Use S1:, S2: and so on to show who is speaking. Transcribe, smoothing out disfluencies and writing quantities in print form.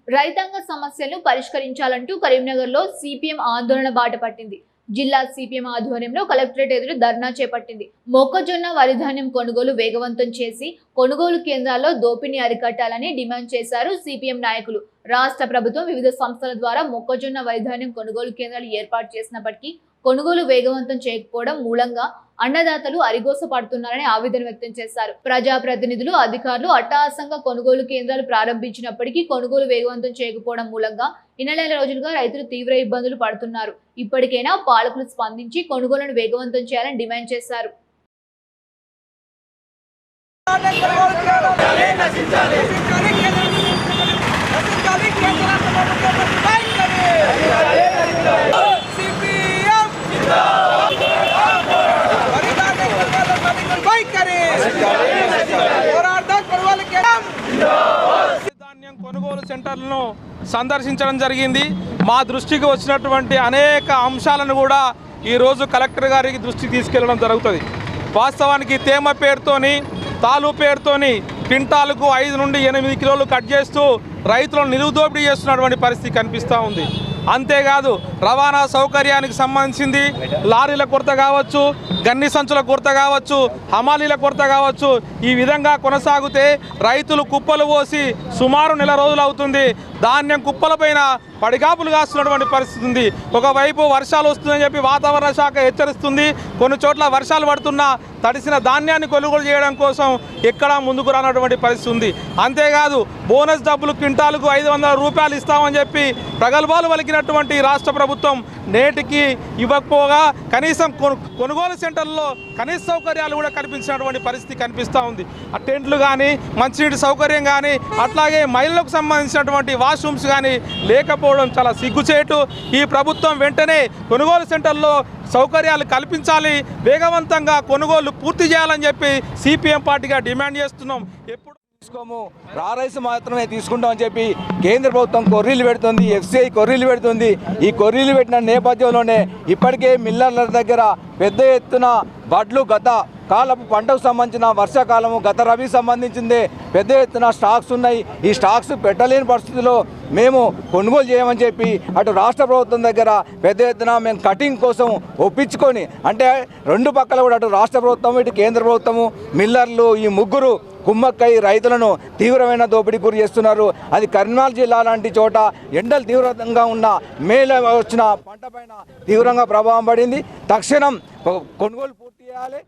S1: రైతాంగ సమస్యలను పరిష్కరించాలంటూ కరీంనగర్లో సిపిఎం ఆందోళన బాట పట్టింది. జిల్లా సిపిఎం ఆధ్వర్యంలో కలెక్టరేట్ ఎదురు ధర్నా చేపట్టింది. మొక్కజొన్న వరిధాన్యం కొనుగోలు వేగవంతం చేసి కొనుగోలు కేంద్రాల్లో దోపిడీని అరికట్టాలని డిమాండ్ చేశారు సిపిఎం నాయకులు. రాష్ట్ర ప్రభుత్వం వివిధ సంస్థల ద్వారా మొక్కజొన్న వరిధాన్యం కొనుగోలు కేంద్రాలు ఏర్పాటు చేసినప్పటికీ కొనుగోలు వేగవంతం చేయకపోవడం మూలంగా అన్నదాతలు అరిగోస పడుతున్నారని ఆవేదన వ్యక్తం చేశారు. ప్రజాప్రతినిధులు, అధికారులు అట్టహాసంగా కొనుగోలు కేంద్రాలు ప్రారంభించినప్పటికీ కొనుగోలు వేగవంతం చేయకపోవడం మూలంగా ఈ నెల రోజులుగా రైతులు తీవ్ర ఇబ్బందులు పడుతున్నారు. ఇప్పటికైనా పాలకులు స్పందించి కొనుగోలును వేగవంతం చేయాలని డిమాండ్ చేశారు.
S2: కొనుగోలు సెంటర్లను సందర్శించడం జరిగింది. మా దృష్టికి వచ్చినటువంటి అనేక అంశాలను కూడా ఈరోజు కలెక్టర్ గారికి దృష్టికి తీసుకెళ్లడం జరుగుతుంది. వాస్తవానికి తేమ పేరుతోని, తాలు పేరుతోని క్వింటాలకు 5 నుండి 8 కిలోలు కట్ చేస్తూ రైతులను నిలువుదోపిడీ చేస్తున్నటువంటి పరిస్థితి కనిపిస్తూ ఉంది. అంతేకాదు రవాణా సౌకర్యానికి సంబంధించింది లారీల కొరత కావచ్చు, గన్ని సంచుల కొరత కావచ్చు, హమాలీల కొరత కావచ్చు. ఈ విధంగా కొనసాగితే రైతులు కుప్పలు పోసి సుమారు నెల రోజులు అవుతుంది. ధాన్యం కుప్పలపైన పడిగాపులు కాస్తున్నటువంటి పరిస్థితి ఉంది. ఒకవైపు వర్షాలు వస్తుందని చెప్పి వాతావరణ శాఖ హెచ్చరిస్తుంది. కొన్ని చోట్ల వర్షాలు పడుతున్నా తడిసిన ధాన్యాన్ని కొనుగోలు చేయడం కోసం ఎక్కడా ముందుకు రానటువంటి పరిస్థితి ఉంది. అంతేకాదు బోనస్ డబ్బులు క్వింటాలకు 500 రూపాయలు ఇస్తామని చెప్పి ప్రగల్భాలు పలికినటువంటి రాష్ట్ర ప్రభుత్వం నేటికి ఇవ్వకపోగా కనీసం కొనుగోలు సెంటర్లో కనీస సౌకర్యాలు కూడా కనిపించినటువంటి పరిస్థితి కనిపిస్తూ ఉంది. ఆ టెంట్లు కానీ, మంచినీటి సౌకర్యం కానీ, అట్లాగే మహిళలకు సంబంధించినటువంటి వాష్రూమ్స్ కానీ లేకపోవడం చాలా సిగ్గుచేటు. ఈ ప్రభుత్వం వెంటనే కొనుగోలు సెంటర్లో సౌకర్యాలు కల్పించాలి, వేగవంతంగా కొనుగోలు పూర్తి చేయాలని చెప్పి సిపిఎం పార్టీగా డిమాండ్ చేస్తున్నాం. ఎప్పుడు
S3: తీసుకోము, రా రైస్ మాత్రమే తీసుకుంటామని చెప్పి కేంద్ర ప్రభుత్వం కొర్రీలు పెడుతుంది, ఎఫ్సిఐ కొర్రీలు పెడుతుంది. ఈ కొర్రీలు పెట్టిన నేపథ్యంలోనే ఇప్పటికే మిల్లర్ల దగ్గర పెద్ద ఎత్తున వడ్లు గత కాలపు పంటకు సంబంధించిన వర్షాకాలము గత రబీ సంబంధించింది పెద్ద ఎత్తున స్టాక్స్ ఉన్నాయి. ఈ స్టాక్స్ పెట్టలేని పరిస్థితిలో మేము కొనుగోలు చేయమని చెప్పి అటు రాష్ట్ర ప్రభుత్వం దగ్గర పెద్ద ఎత్తున మేము కటింగ్ కోసం ఒప్పించుకొని, అంటే రెండు పక్కల కూడా అటు రాష్ట్ర ప్రభుత్వం ఇటు కేంద్ర ప్రభుత్వము మిల్లర్లు ఈ ముగ్గురు కుమ్మక్కై రైతులను తీవ్రమైన దోపిడీ గురి చేస్తున్నారు. అది కరీంనగర్ జిల్లా లాంటి చోట ఎండలు తీవ్రంగా ఉన్న మేలో వచ్చిన పంట పైన తీవ్రంగా ప్రభావం పడింది. తక్షణం కొనుగోలు పూర్తి చేయాలి.